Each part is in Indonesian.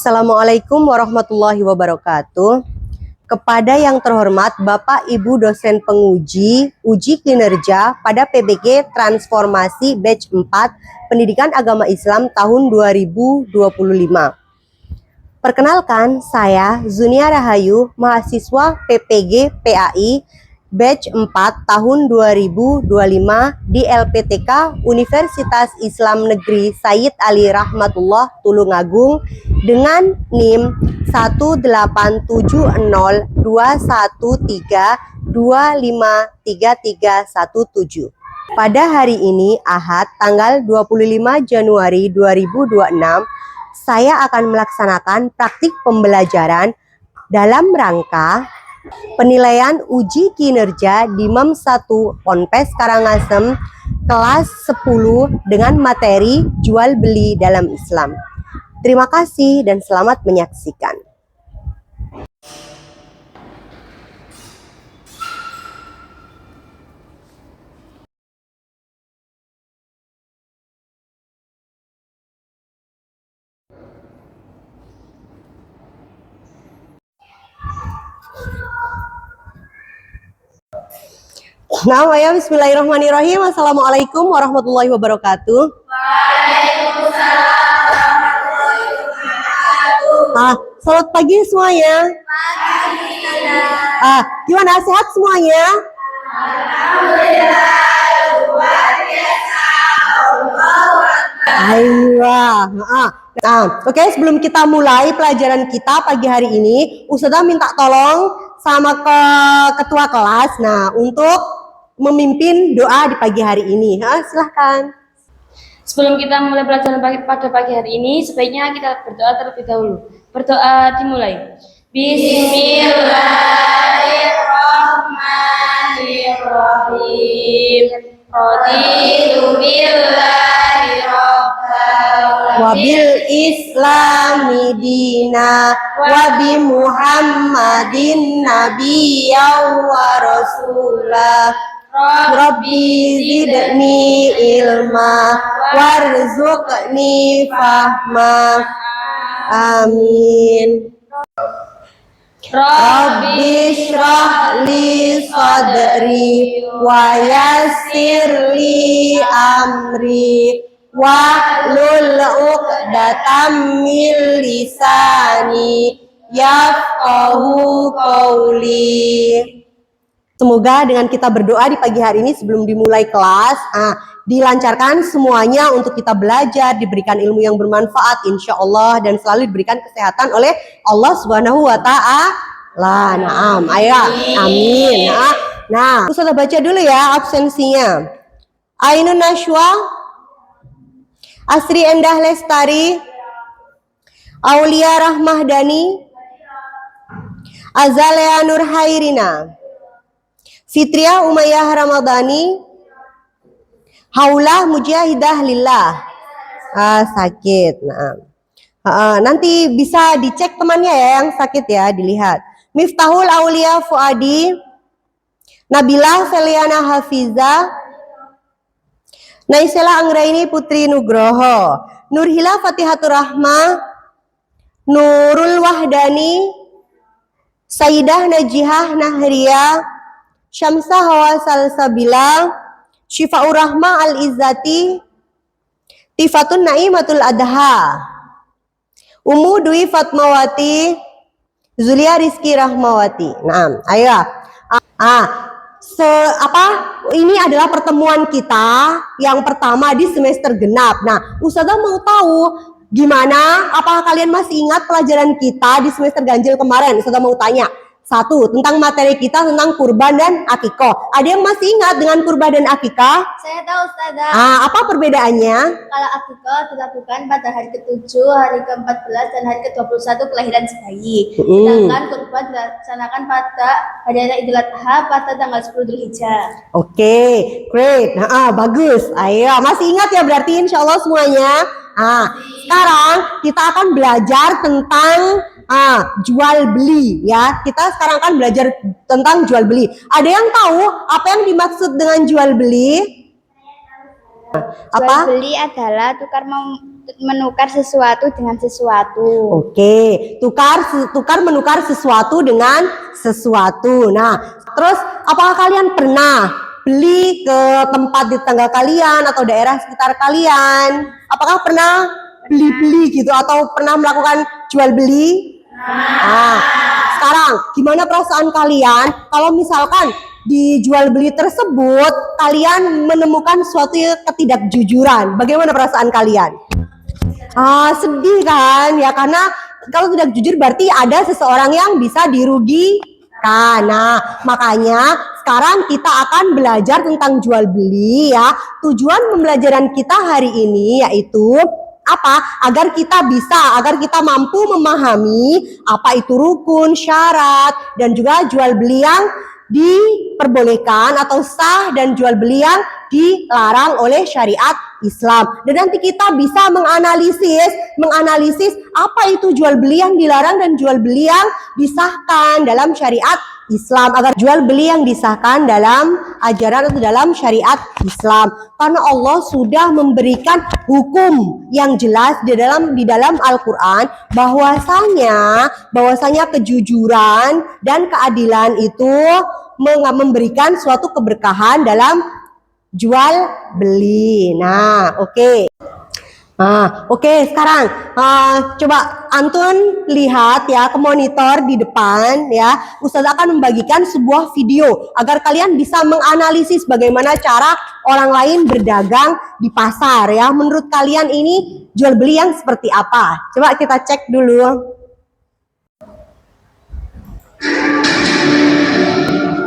Assalamualaikum warahmatullahi wabarakatuh. Kepada yang terhormat Bapak Ibu dosen penguji uji kinerja pada PBG Transformasi Batch 4 Pendidikan Agama Islam tahun 2025. Perkenalkan, saya Zunia Rahayu, mahasiswa PPG PAI Batch 4 tahun 2025 di LPTK Universitas Islam Negeri Sayyid Ali Rahmatullah Tulungagung dengan NIM 180213213253317. Pada hari ini, Ahad, tanggal 25 Januari 2026, saya akan melaksanakan praktik pembelajaran dalam rangka penilaian uji kinerja di MEM 1 Ponpes Karangasem kelas 10 dengan materi jual beli dalam Islam. Terima kasih dan selamat menyaksikan. Nah, ya, bismillahirrahmanirrahim. Assalamualaikum warahmatullahi wabarakatuh. Waalaikumsalam warahmatullahi wabarakatuh. Selamat pagi semuanya. Gimana, sehat semuanya? Alhamdulillah, luar biasa. Oke, sebelum kita mulai pelajaran kita pagi hari ini, Ustazah minta tolong sama ketua kelas, untuk memimpin doa di pagi hari ini. Silahkan. Sebelum kita mulai pelajaran pada pagi hari ini, sebaiknya kita berdoa terlebih dahulu. Berdoa dimulai. Bismillahirrahmanirrahim. Raditu billahi rabban Wabil islami dina wabi Muhammadin nabiyya wa rasulah. Rabbi zidni ilma warzuqni fahma. Amin. Rabbi shrah li sadri wa yassir li amri wahlul 'uqdatam min lisani yafqahu qawli. Semoga dengan kita berdoa di pagi hari ini sebelum dimulai kelas, dilancarkan semuanya untuk kita belajar, diberikan ilmu yang bermanfaat insya Allah, dan selalu diberikan kesehatan oleh Allah Subhanahu wa Ta'ala. Naam, ayo, amin. Nah, Ustazah baca dulu ya absensinya. Ainun Nashwa, Asri Endah Lestari, Aulia Rahmahdani, Azalea Nur Hairina, Fitria Umayyah Ramadhani, Haulah Mujahidah Lillah. Sakit. Nanti bisa dicek temannya ya yang sakit ya, dilihat. Miftahul Aulia Fuadi, Nabila Feliana Hafiza, Naisela Anggraini Putri Nugroho, Nurhila Fatihatur Rahma, Nurul Wahdani, Sayyidah Najihah Nahriya, Syamsah Hawa Salsabila, Syifaur Rahma Al-Izzati, Tifatun Naimatul Adha, Umu Dwi Fatmawati, Zulia Rizki Rahmawati. Nah, ayo. Ini adalah pertemuan kita yang pertama di semester genap. Nah, Ustazah mau tahu gimana, apakah kalian masih ingat pelajaran kita di semester ganjil kemarin? Ustazah mau tanya. Satu, tentang materi kita tentang kurban dan akikoh. Ada yang masih ingat dengan kurban dan akikah? Saya tahu, Ustazah. Apa perbedaannya? Kalau akikah dilakukan pada hari ke-7, hari ke-14, dan hari ke-21 kelahiran si bayi. Sedangkan kurban dilaksanakan pada hari raya Idul Adha pada tanggal 10 Dzulhijjah. Oke, great. Bagus. Ayo, masih ingat ya berarti insya Allah semuanya? Sekarang kita akan belajar tentang jual beli ya. Kita sekarang akan belajar tentang jual beli. Ada yang tahu apa yang dimaksud dengan jual beli? Jual beli adalah tukar menukar sesuatu dengan sesuatu. Oke, tukar menukar sesuatu dengan sesuatu. Nah, terus apakah kalian pernah beli ke tempat di tetangga kalian atau daerah sekitar kalian? Apakah pernah beli-beli gitu atau pernah melakukan jual beli? Nah, sekarang gimana perasaan kalian kalau misalkan di jual beli tersebut kalian menemukan suatu ketidakjujuran? Bagaimana perasaan kalian? Sedih kan ya, karena kalau tidak jujur berarti ada seseorang yang bisa dirugikan. Nah, makanya sekarang kita akan belajar tentang jual beli ya. Tujuan pembelajaran kita hari ini yaitu apa? Agar kita mampu memahami apa itu rukun, syarat, dan juga jual beli yang diperbolehkan atau sah dan jual beli yang dilarang oleh syariat Islam. Dan nanti kita bisa menganalisis apa itu jual beli yang dilarang dan jual beli yang disahkan dalam syariat Islam, agar jual beli yang disahkan dalam ajaran atau dalam syariat Islam. Karena Allah sudah memberikan hukum yang jelas di dalam Al-Qur'an bahwasanya kejujuran dan keadilan itu memberikan suatu keberkahan dalam jual beli. Nah, oke. Sekarang coba Antun lihat ya ke monitor di depan ya. Ustaz akan membagikan sebuah video agar kalian bisa menganalisis bagaimana cara orang lain berdagang di pasar ya. Menurut kalian ini jual beli yang seperti apa? Coba kita cek dulu.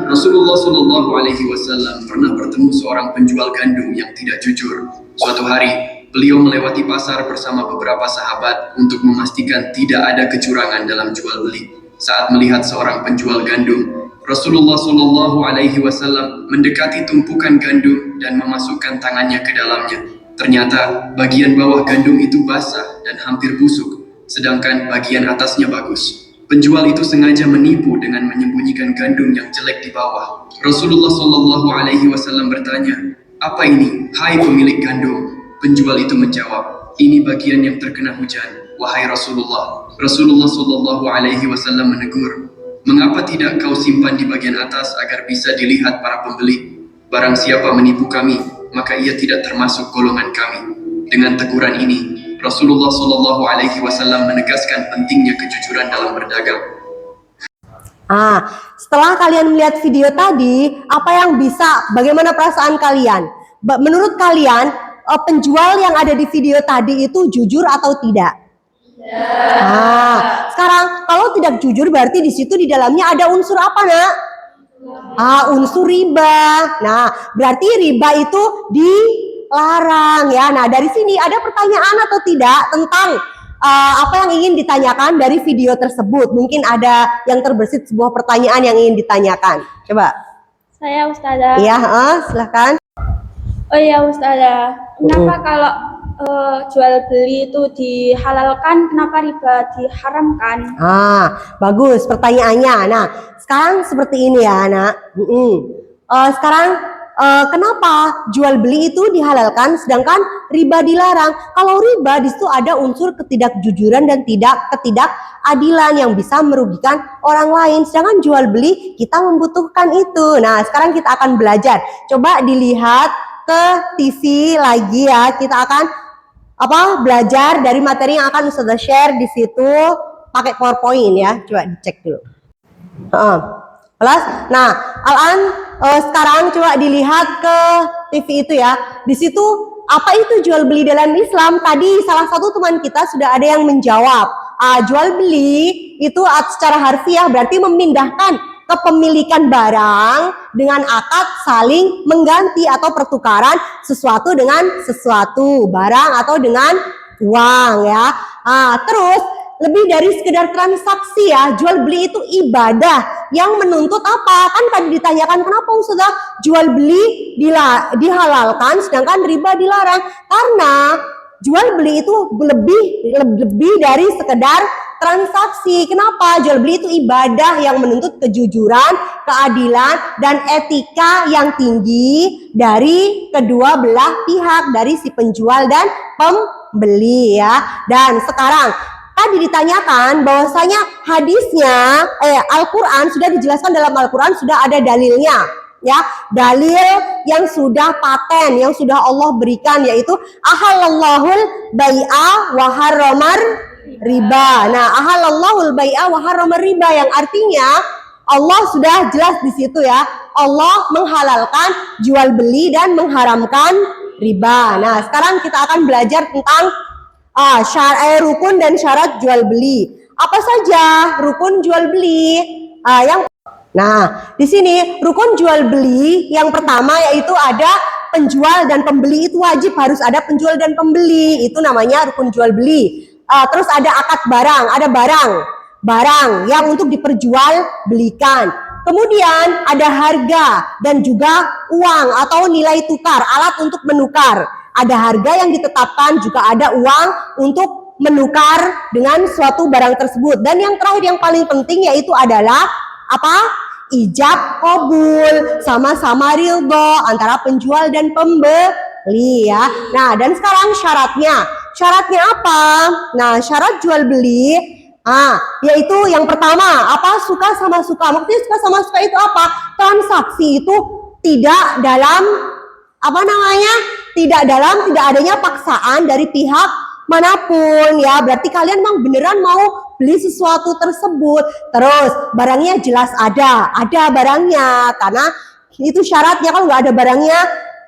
Rasulullah Shallallahu Alaihi Wasallam pernah bertemu seorang penjual gandum yang tidak jujur. Suatu hari, beliau melewati pasar bersama beberapa sahabat untuk memastikan tidak ada kecurangan dalam jual beli. Saat melihat seorang penjual gandum, Rasulullah Shallallahu Alaihi Wasallam mendekati tumpukan gandum dan memasukkan tangannya ke dalamnya. Ternyata bagian bawah gandum itu basah dan hampir busuk, sedangkan bagian atasnya bagus. Penjual itu sengaja menipu dengan menyembunyikan gandum yang jelek di bawah. Rasulullah Shallallahu Alaihi Wasallam bertanya, "Apa ini, hai pemilik gandum?" Penjual itu menjawab, "Ini bagian yang terkena hujan, wahai Rasulullah." Rasulullah Shallallahu Alaihi Wasallam menegur, "Mengapa tidak kau simpan di bagian atas agar bisa dilihat para pembeli? Barang siapa menipu kami, maka ia tidak termasuk golongan kami." Dengan teguran ini, Rasulullah Shallallahu Alaihi Wasallam menegaskan pentingnya kejujuran dalam berdagang. Setelah kalian melihat video tadi, bagaimana perasaan kalian? Menurut kalian, penjual yang ada di video tadi itu jujur atau tidak? Sekarang kalau tidak jujur berarti di situ di dalamnya ada unsur apa, Nak? Unsur riba. Nah, berarti riba itu dilarang ya. Nah, dari sini ada pertanyaan atau tidak tentang apa yang ingin ditanyakan dari video tersebut? Mungkin ada yang terbersit sebuah pertanyaan yang ingin ditanyakan. Coba. Saya Ustazah. Iya, silahkan. Oh iya Ustazah, kenapa kalau jual beli itu dihalalkan, kenapa riba diharamkan? Bagus pertanyaannya. Nah, sekarang seperti ini ya, Nak. Kenapa jual beli itu dihalalkan sedangkan riba dilarang? Kalau riba di situ ada unsur ketidakjujuran dan ketidakadilan yang bisa merugikan orang lain. Sedangkan jual beli kita membutuhkan itu. Nah, sekarang kita akan belajar. Coba dilihat ke TV lagi ya. Kita akan belajar dari materi yang akan Ustazah share di situ pakai PowerPoint ya. Coba dicek dulu. Nah, sekarang coba dilihat ke TV itu ya. Di situ apa itu jual beli dalam Islam? Tadi salah satu teman kita sudah ada yang menjawab. Jual beli itu secara harfiah berarti memindahkan kepemilikan barang dengan akad saling mengganti atau pertukaran sesuatu dengan sesuatu, barang atau dengan uang ya. Terus lebih dari sekedar transaksi ya, jual beli itu ibadah yang menuntut apa? Kan tadi ditanyakan kenapa Ustazah jual beli dihalalkan sedangkan riba dilarang? Karena jual beli itu lebih dari sekedar transaksi. Kenapa? Jual beli itu ibadah yang menuntut kejujuran, keadilan, dan etika yang tinggi dari kedua belah pihak, dari si penjual dan pembeli ya. Dan sekarang tadi ditanyakan bahwasanya hadisnya Al-Qur'an sudah dijelaskan, dalam Al-Qur'an sudah ada dalilnya ya, dalil yang sudah paten, yang sudah Allah berikan, yaitu ahallallahul bai'a wa harramar riba. Nah, ahallallahul bai'a wa harramar riba yang artinya Allah sudah jelas di situ ya. Allah menghalalkan jual beli dan mengharamkan riba. Nah, sekarang kita akan belajar tentang rukun dan syarat jual beli. Apa saja rukun jual beli? Nah, di sini rukun jual beli yang pertama yaitu ada penjual dan pembeli. Itu wajib harus ada penjual dan pembeli. Itu namanya rukun jual beli. Terus ada akad barang, ada barang yang untuk diperjualbelikan. Kemudian ada harga dan juga uang atau nilai tukar, alat untuk menukar. Ada harga yang ditetapkan, juga ada uang untuk menukar dengan suatu barang tersebut. Dan yang terakhir yang paling penting yaitu adalah apa? Ijab kabul, sama-sama ridho antara penjual dan pembeli ya. Nah, dan sekarang syaratnya apa? Nah, syarat jual beli yaitu yang pertama apa? Suka sama suka. Maksudnya suka sama suka itu apa? Transaksi itu tidak dalam tidak adanya paksaan dari pihak manapun ya. Berarti kalian memang beneran mau beli sesuatu tersebut, terus barangnya jelas ada barangnya, karena itu syaratnya. Kalau nggak ada barangnya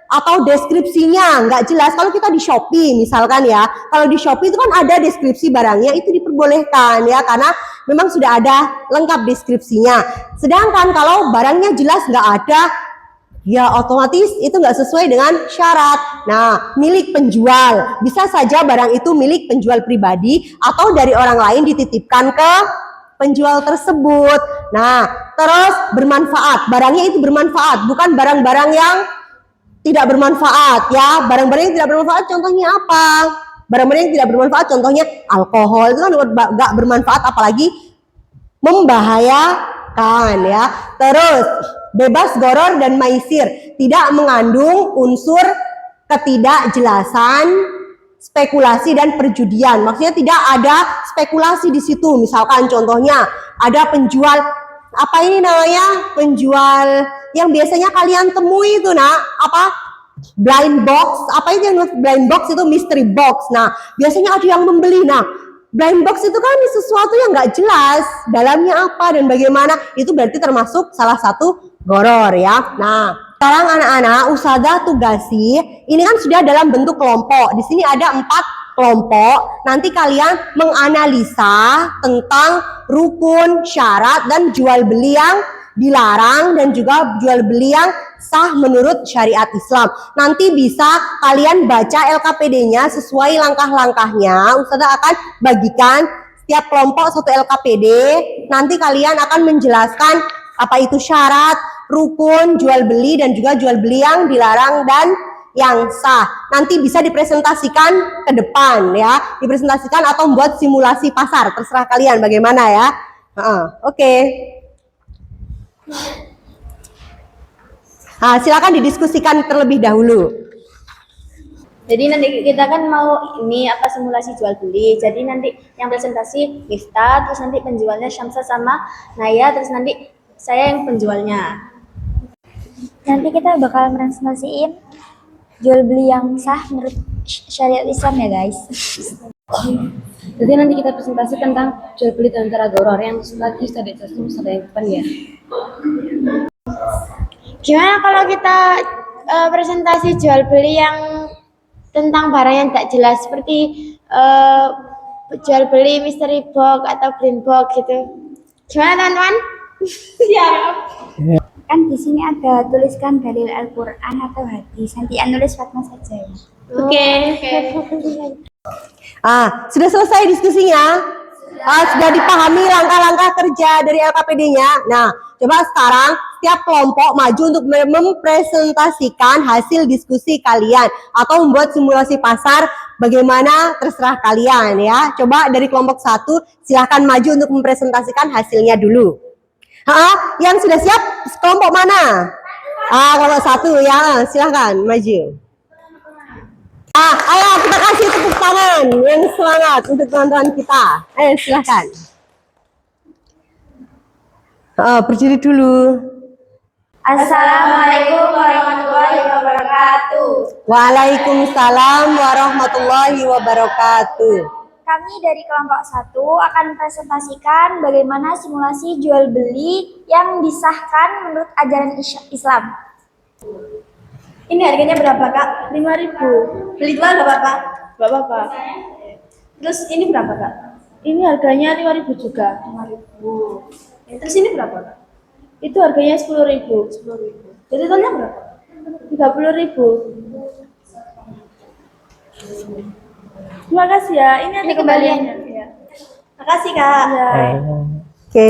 atau deskripsinya nggak jelas, kalau kita di Shopee misalkan ya, kalau di Shopee itu kan ada deskripsi barangnya, itu diperbolehkan ya, karena memang sudah ada lengkap deskripsinya. Sedangkan kalau barangnya jelas nggak ada, ya otomatis itu nggak sesuai dengan syarat. Nah, milik penjual, bisa saja barang itu milik penjual pribadi atau dari orang lain dititipkan ke penjual tersebut. Nah, terus bermanfaat, barangnya itu bermanfaat, bukan barang-barang yang tidak bermanfaat ya. Barang-barang yang tidak bermanfaat contohnya apa? Barang-barang yang tidak bermanfaat contohnya alkohol, itu kan nggak bermanfaat, apalagi membahayakan ya. Terus bebas goror dan maisir, tidak mengandung unsur ketidakjelasan, spekulasi dan perjudian. Maksudnya tidak ada spekulasi di situ. Misalkan contohnya ada penjual penjual yang biasanya kalian temui itu blind box. Apa itu yang blind box? Itu mystery box. Nah, biasanya ada yang membeli. Nah, blind box itu kan sesuatu yang nggak jelas dalamnya apa dan bagaimana. Itu berarti termasuk salah satu goror ya. Nah, sekarang anak-anak Ustazah tugasi, ini kan sudah dalam bentuk kelompok. Di sini ada 4 kelompok. Nanti kalian menganalisa tentang rukun, syarat, dan jual beli yang dilarang dan juga jual beli yang sah menurut syariat Islam. Nanti bisa kalian baca LKPD-nya sesuai langkah-langkahnya. Ustazah akan bagikan setiap kelompok satu LKPD. Nanti kalian akan menjelaskan apa itu syarat, rukun, jual beli, dan juga jual beli yang dilarang dan yang sah. Nanti bisa dipresentasikan ke depan ya, dipresentasikan atau membuat simulasi pasar, terserah kalian bagaimana ya. Oke. Silakan didiskusikan terlebih dahulu. Jadi nanti kita kan mau simulasi jual beli. Jadi nanti yang presentasi Miftah, terus nanti penjualnya Syamsa sama Naya, terus nanti saya yang penjualnya. Nanti kita bakal presentasiin jual beli yang sah menurut syariat Islam ya guys. Jadi nanti kita presentasi tentang jual beli antara goror yang tadi sudah dijelasin yang depan ya. Gimana kalau kita presentasi jual beli yang tentang barang yang tak jelas, seperti jual beli mystery box atau blind box gitu. Gimana teman-teman? Siap. Kan di sini ada tuliskan dalil Al-Qur'an atau hadis. Nanti nulis Fatma saja ya. Oke. Sudah selesai diskusinya? Sudah dipahami langkah-langkah kerja dari LKPD-nya? Nah, coba sekarang setiap kelompok maju untuk mempresentasikan hasil diskusi kalian atau membuat simulasi pasar, bagaimana terserah kalian ya. Coba dari kelompok 1 silahkan maju untuk mempresentasikan hasilnya dulu. Yang sudah siap kelompok mana? Kelompok 1 ya, silahkan maju. Ayo kita kasih tepuk tangan yang semangat untuk teman-teman kita. Ayo silahkan. Berdiri dulu. Assalamualaikum warahmatullahi wabarakatuh. Waalaikumsalam warahmatullahi wabarakatuh. Kami dari kelompok 1 akan presentasikan bagaimana simulasi jual beli yang disahkan menurut ajaran Islam. Ini harganya berapa, Kak? 5.000. Beli jual nggak apa-apa? Nggak apa-apa. Terus ini berapa, Kak? Ini harganya 5.000 juga. 5.000. Terus ini berapa, Kak? Itu harganya 10.000. 10.000. Jadi totalnya berapa? 30.000. Terima kasih ya. Ini ada kembaliannya. Ya. Makasih, Kak. Ya. Oke.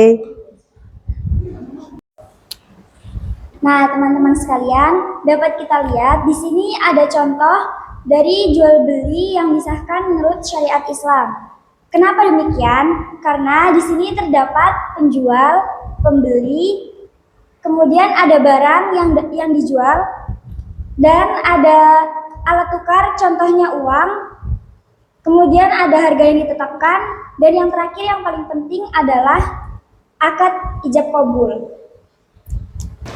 Nah, teman-teman sekalian, dapat kita lihat di sini ada contoh dari jual beli yang disahkan menurut syariat Islam. Kenapa demikian? Karena di sini terdapat penjual, pembeli, kemudian ada barang yang dijual, dan ada alat tukar, contohnya uang, kemudian ada harga yang ditetapkan, dan yang terakhir yang paling penting adalah akad ijab kabul.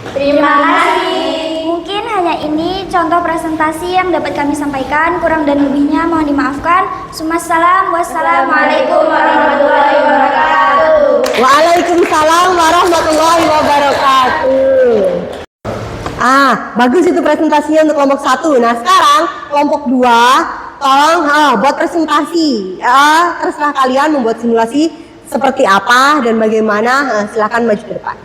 Terima kasih. Mungkin hanya ini contoh presentasi yang dapat kami sampaikan. Kurang dan lebihnya mohon dimaafkan. Wassalamualaikum warahmatullahi wabarakatuh. Waalaikumsalam warahmatullahi wabarakatuh. Bagus itu presentasinya untuk kelompok 1. Nah, sekarang kelompok 2, tolong buat presentasi. Terserah kalian membuat simulasi seperti apa dan bagaimana. Silakan maju ke depan.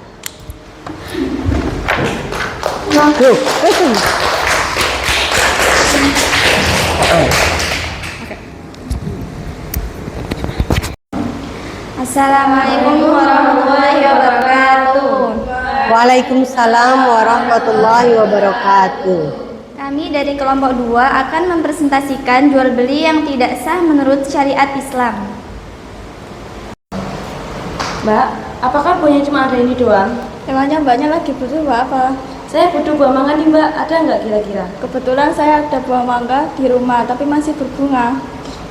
Assalamualaikum warahmatullahi wabarakatuh. Waalaikumsalam warahmatullahi wabarakatuh. Kami dari kelompok 2 akan mempresentasikan jual beli yang tidak sah menurut syariat Islam. Mbak, apakah buahnya cuma ada ini doang? Emangnya Mbaknya lagi butuh apa? Saya butuh buah mangga nih Mbak, ada nggak kira-kira? Kebetulan saya ada buah mangga di rumah, tapi masih berbunga.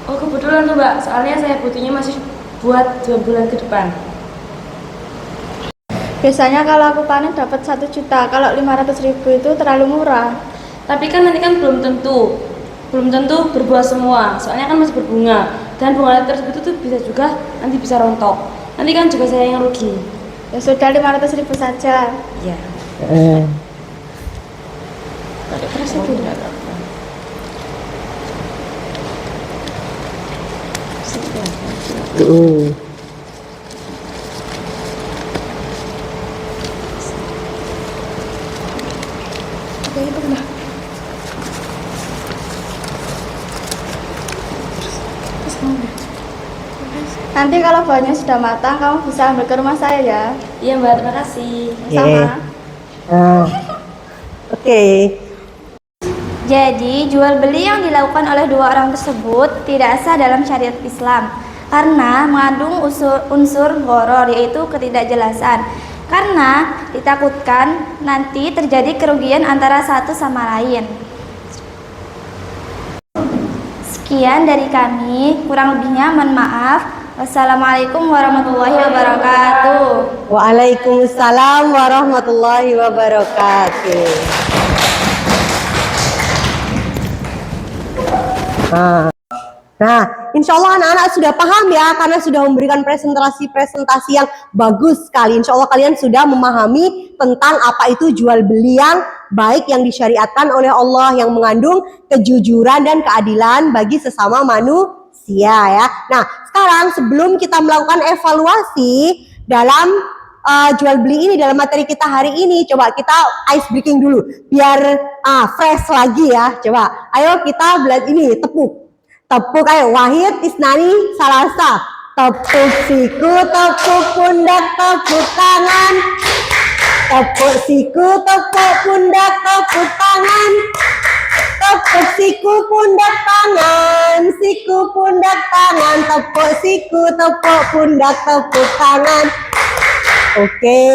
Oh kebetulan tuh Mbak, soalnya saya butuhnya masih buat 2 bulan ke depan. Biasanya kalau aku panen dapat 1 juta, kalau 500.000 itu terlalu murah. Tapi kan nanti kan belum tentu berbuah semua, soalnya kan masih berbunga. Dan bunga tersebut tuh bisa juga nanti bisa rontok. Nanti kan juga saya yang rugi. Ya sudah 500.000 saja. Iya. Terus itu nanti kalau buahnya sudah matang, kamu bisa ambil ke rumah saya ya. Iya Mbak, terima kasih. Sama. Oke. Jadi, jual beli yang dilakukan oleh 2 orang tersebut tidak sah dalam syariat Islam karena mengandung unsur gharar, yaitu ketidakjelasan. Karena ditakutkan nanti terjadi kerugian antara satu sama lain. Sekian dari kami, kurang lebihnya mohon maaf. Wassalamualaikum warahmatullahi wabarakatuh. Waalaikumsalam warahmatullahi wabarakatuh. Nah, insya Allah anak-anak sudah paham ya, karena sudah memberikan presentasi yang bagus sekali. Insya Allah kalian sudah memahami tentang apa itu jual beli yang baik yang disyariatkan oleh Allah, yang mengandung kejujuran dan keadilan bagi sesama manusia ya. Nah, sekarang sebelum kita melakukan evaluasi dalam jual beli ini, dalam materi kita hari ini, coba kita ice breaking dulu biar fresh lagi ya. Coba ayo kita belajar ini, tepuk ayo, wahid isnani salasa, tepuk siku, tepuk pundak, tepuk tangan, tepuk siku, tepuk pundak, tepuk tangan, tepuk siku, pundak, tangan, siku, pundak, tangan, tepuk siku, tepuk pundak, tepuk tangan. Oke.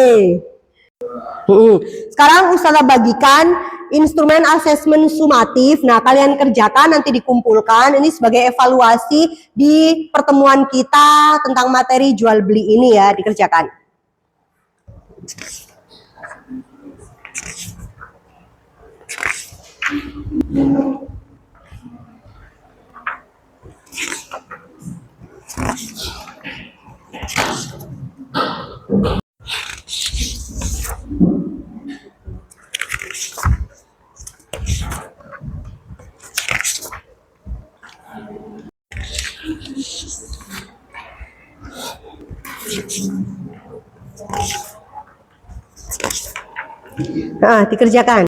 Sekarang Ustazah bagikan instrumen asesmen sumatif. Nah, kalian kerjakan, nanti dikumpulkan. Ini sebagai evaluasi di pertemuan kita tentang materi jual beli ini ya, dikerjakan. Nah, dikerjakan.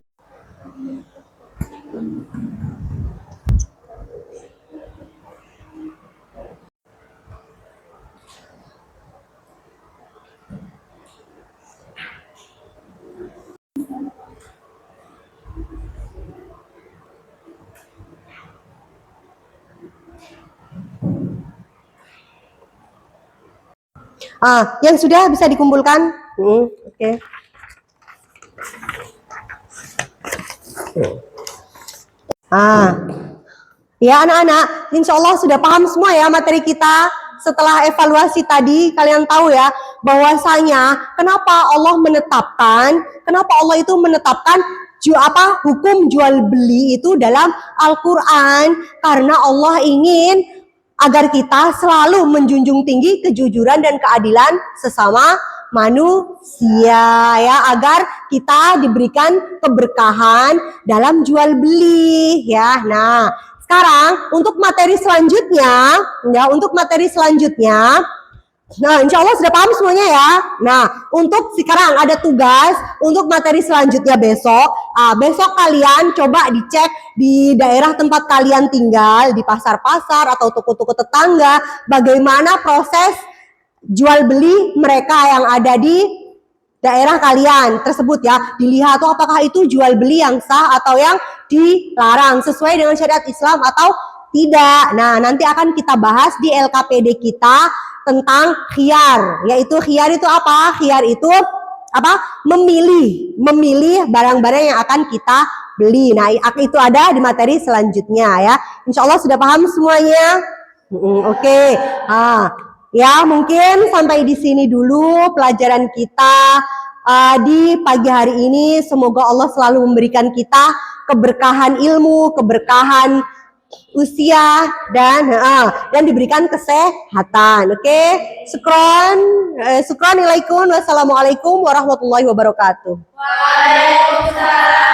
Yang sudah bisa dikumpulkan. Oke. Ya anak-anak, insya Allah sudah paham semua ya materi kita. Setelah evaluasi tadi, kalian tahu ya bahwasanya kenapa Allah itu menetapkan hukum jual beli itu dalam Al-Quran, karena Allah ingin agar kita selalu menjunjung tinggi kejujuran dan keadilan sesama manusia ya, agar kita diberikan keberkahan dalam jual beli ya. Nah, sekarang untuk materi selanjutnya nah, insya Allah sudah paham semuanya ya. Nah, untuk sekarang ada tugas untuk materi selanjutnya besok. Besok kalian coba dicek di daerah tempat kalian tinggal, di pasar-pasar atau toko-toko tetangga, bagaimana proses jual beli mereka yang ada di daerah kalian tersebut ya. Dilihat tuh apakah itu jual beli yang sah atau yang dilarang, sesuai dengan syariat Islam atau tidak. Nah, nanti akan kita bahas di LKPD kita tentang khiyar, yaitu khiyar itu apa? Khiyar itu apa? Memilih barang-barang yang akan kita beli. Nah, itu ada di materi selanjutnya ya. Insya Allah sudah paham semuanya. Oke. Ya, mungkin sampai di sini dulu pelajaran kita di pagi hari ini. Semoga Allah selalu memberikan kita keberkahan ilmu, keberkahan usia, dan diberikan kesehatan. Oke, syukran, wassalamualaikum warahmatullahi wabarakatuh. Waalaikumsalam.